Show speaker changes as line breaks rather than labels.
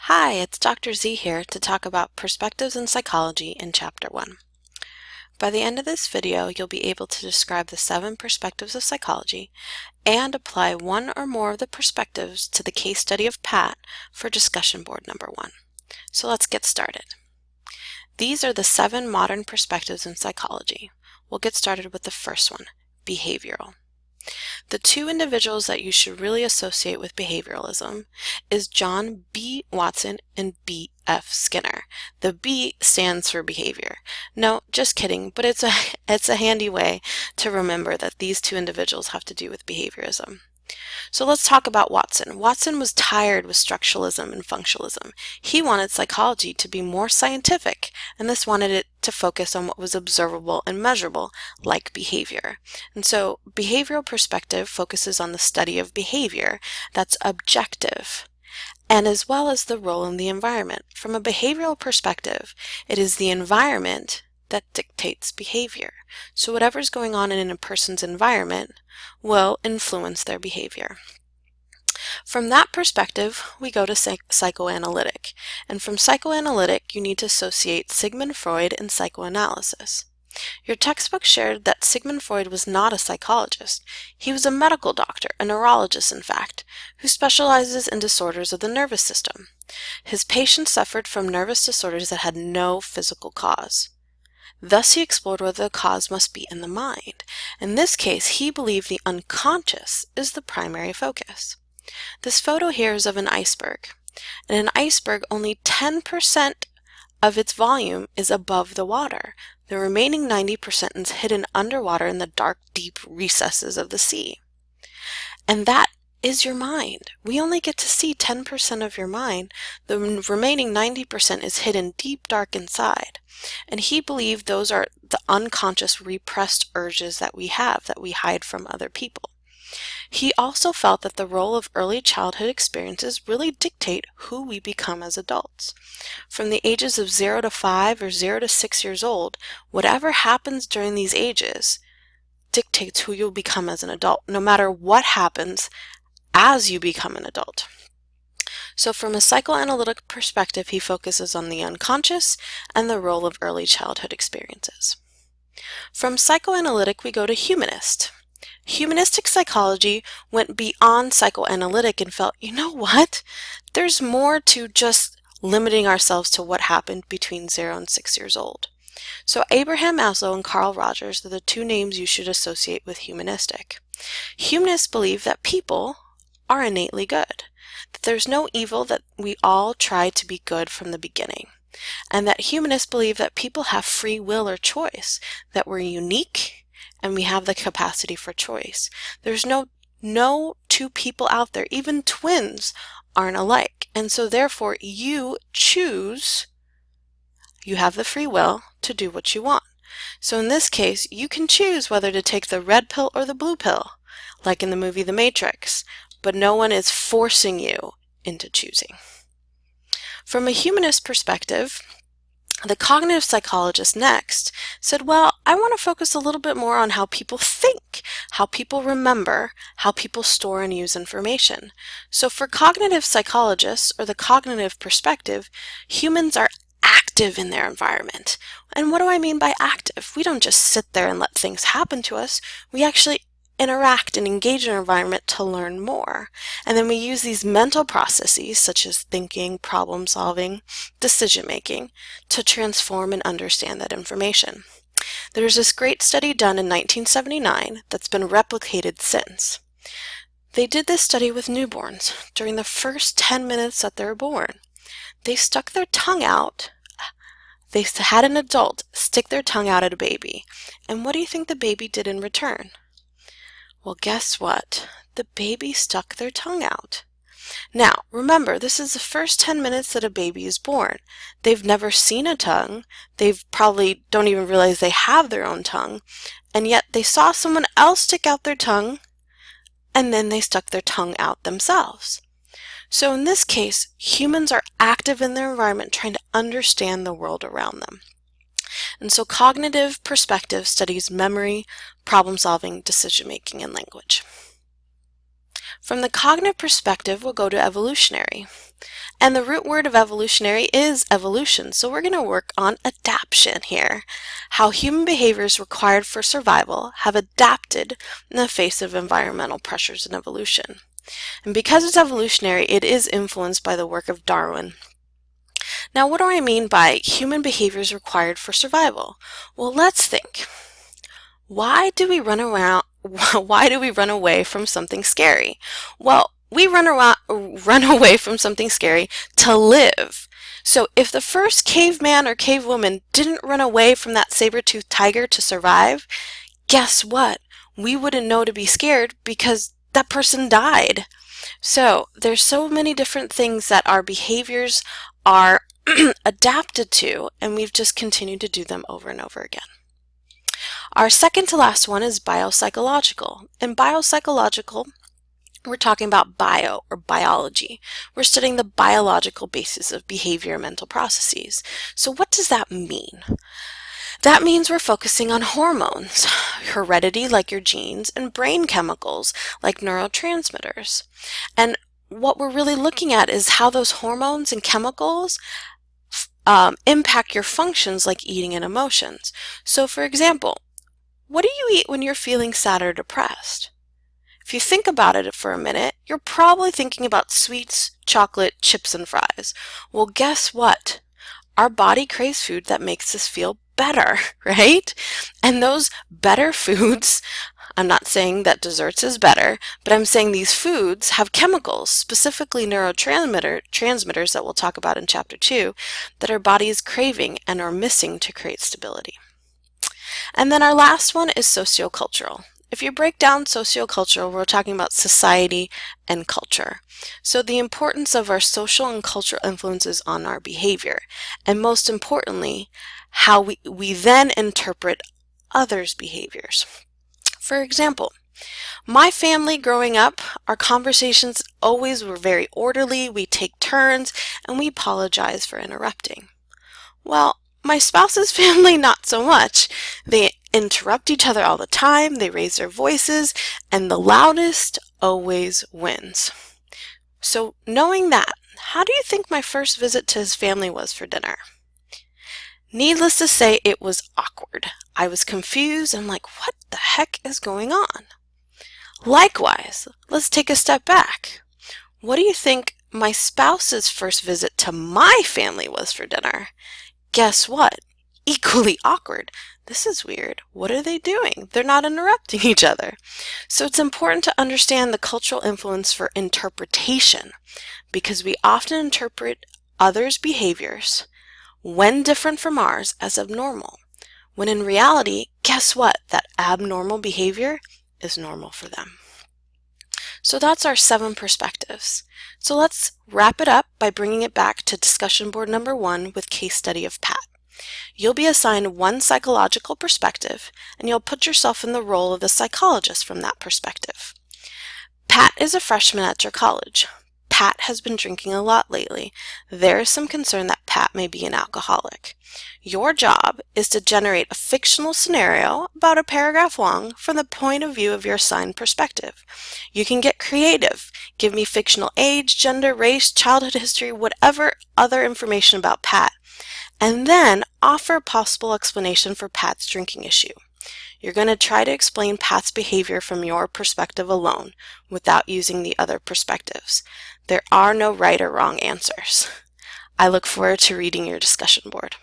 Hi, it's Dr. Z here to talk about perspectives in psychology in Chapter 1. By the end of this video, you'll be able to describe the 7 perspectives of psychology and apply one or more of the perspectives to the case study of Pat for discussion board number 1. So let's get started. These are the 7 modern perspectives in psychology. We'll get started with the first one, behavioral. The 2 individuals that you should really associate with behavioralism is John B. Watson and B. F. Skinner. The B stands for behavior. No, just kidding, but it's a handy way to remember that these 2 individuals have to do with behaviorism. So let's talk about Watson. Watson was tired with structuralism and functionalism. He wanted psychology to be more scientific, and this wanted it to focus on what was observable and measurable, like behavior. And so behavioral perspective focuses on the study of behavior that's objective, and as well as the role in the environment. From a behavioral perspective, it is the environment that dictates behavior. So whatever's going on in a person's environment will influence their behavior. From that perspective, we go to psychoanalytic. And from psychoanalytic, you need to associate Sigmund Freud and psychoanalysis. Your textbook shared that Sigmund Freud was not a psychologist. He was a medical doctor, a neurologist in fact, who specializes in disorders of the nervous system. His patients suffered from nervous disorders that had no physical cause. Thus he explored whether the cause must be in the mind. In this case, he believed the unconscious is the primary focus. This photo here is of an iceberg. In an iceberg, only 10% of its volume is above the water. The remaining 90% is hidden underwater in the dark, deep recesses of the sea. And that is your mind. We only get to see 10% of your mind. The remaining 90% is hidden deep, dark inside. And he believed those are the unconscious repressed urges that we have, that we hide from other people. He also felt that the role of early childhood experiences really dictate who we become as adults. From the ages of 0 to 5 or 0 to 6 years old, whatever happens during these ages dictates who you'll become as an adult, no matter what happens as you become an adult. So from a psychoanalytic perspective, he focuses on the unconscious and the role of early childhood experiences. From psychoanalytic, we go to humanist. Humanistic psychology went beyond psychoanalytic and felt, you know what? There's more to just limiting ourselves to what happened between 0 and 6 years old. So Abraham Maslow and Carl Rogers are the 2 names you should associate with humanistic. Humanists believe that people are innately good, that there's no evil, that we all try to be good from the beginning, and that humanists believe that people have free will or choice, that we're unique and we have the capacity for choice. There's no 2 people out there, even twins aren't alike, and so therefore you choose, you have the free will to do what you want. So in this case, you can choose whether to take the red pill or the blue pill, like in the movie The Matrix, but no one is forcing you into choosing. From a humanist perspective, the cognitive psychologist next said, well, I want to focus a little bit more on how people think, how people remember, how people store and use information. So for cognitive psychologists, or the cognitive perspective, humans are active in their environment. And what do I mean by active? We don't just sit there and let things happen to us. We actually interact and engage in our environment to learn more. And then we use these mental processes, such as thinking, problem solving, decision making, to transform and understand that information. There's this great study done in 1979 that's been replicated since. They did this study with newborns. During the first 10 minutes that they're born, they stuck their tongue out. They had an adult stick their tongue out at a baby. And what do you think the baby did in return? Well, guess what? The baby stuck their tongue out. Now, remember, this is the first 10 minutes that a baby is born. They've never seen a tongue. They probably don't even realize they have their own tongue. And yet they saw someone else stick out their tongue, and then they stuck their tongue out themselves. So in this case, humans are active in their environment trying to understand the world around them. And so cognitive perspective studies memory, problem solving, decision making, and language. From the cognitive perspective, we'll go to evolutionary. And the root word of evolutionary is evolution, so we're going to work on adaptation here. How human behaviors required for survival have adapted in the face of environmental pressures and evolution. And because it's evolutionary, it is influenced by the work of Darwin. Now, what do I mean by human behaviors required for survival? Well, let's think. Why do we run away from something scary? Well, we run away from something scary to live. So if the first caveman or cavewoman didn't run away from that saber-toothed tiger to survive, guess what? We wouldn't know to be scared because that person died. So there's so many different things that our behaviors are adapted to, and we've just continued to do them over and over again. Our second to last one is biopsychological. In biopsychological, we're talking about bio or biology. We're studying the biological basis of behavior and mental processes. So what does that mean? That means we're focusing on hormones, heredity like your genes, and brain chemicals like neurotransmitters. And what we're really looking at is how those hormones and chemicals impact your functions like eating and emotions. So for example, what do you eat when you're feeling sad or depressed? If you think about it for a minute, you're probably thinking about sweets, chocolate, chips, and fries. Well, guess what? Our body craves food that makes us feel better, right? And those better foods, I'm not saying that desserts is better, but I'm saying these foods have chemicals, specifically neurotransmitters that we'll talk about in Chapter 2, that our body is craving and are missing to create stability. And then our last one is sociocultural. If you break down sociocultural, we're talking about society and culture. So the importance of our social and cultural influences on our behavior, and most importantly, how we then interpret others' behaviors. For example, my family growing up, our conversations always were very orderly, we take turns, and we apologize for interrupting. Well, my spouse's family, not so much. They interrupt each other all the time, they raise their voices, and the loudest always wins. So knowing that, how do you think my first visit to his family was for dinner? Needless to say, it was awkward. I was confused. I'm like, what the heck is going on? Likewise, let's take a step back. What do you think my spouse's first visit to my family was for dinner? Guess what? Equally awkward. This is weird. What are they doing? They're not interrupting each other. So it's important to understand the cultural influence for interpretation, because we often interpret others' behaviors, when different from ours, as abnormal, when in reality, guess what? That abnormal behavior is normal for them. So that's our 7 perspectives. So let's wrap it up by bringing it back to discussion board number 1 with case study of Pat. You'll be assigned one psychological perspective, and you'll put yourself in the role of the psychologist from that perspective. Pat is a freshman at your college. Pat has been drinking a lot lately. There is some concern that Pat may be an alcoholic. Your job is to generate a fictional scenario about a paragraph long from the point of view of your assigned perspective. You can get creative. Give me fictional age, gender, race, childhood history, whatever other information about Pat, and then offer a possible explanation for Pat's drinking issue. You're going to try to explain Pat's behavior from your perspective alone, without using the other perspectives. There are no right or wrong answers. I look forward to reading your discussion board.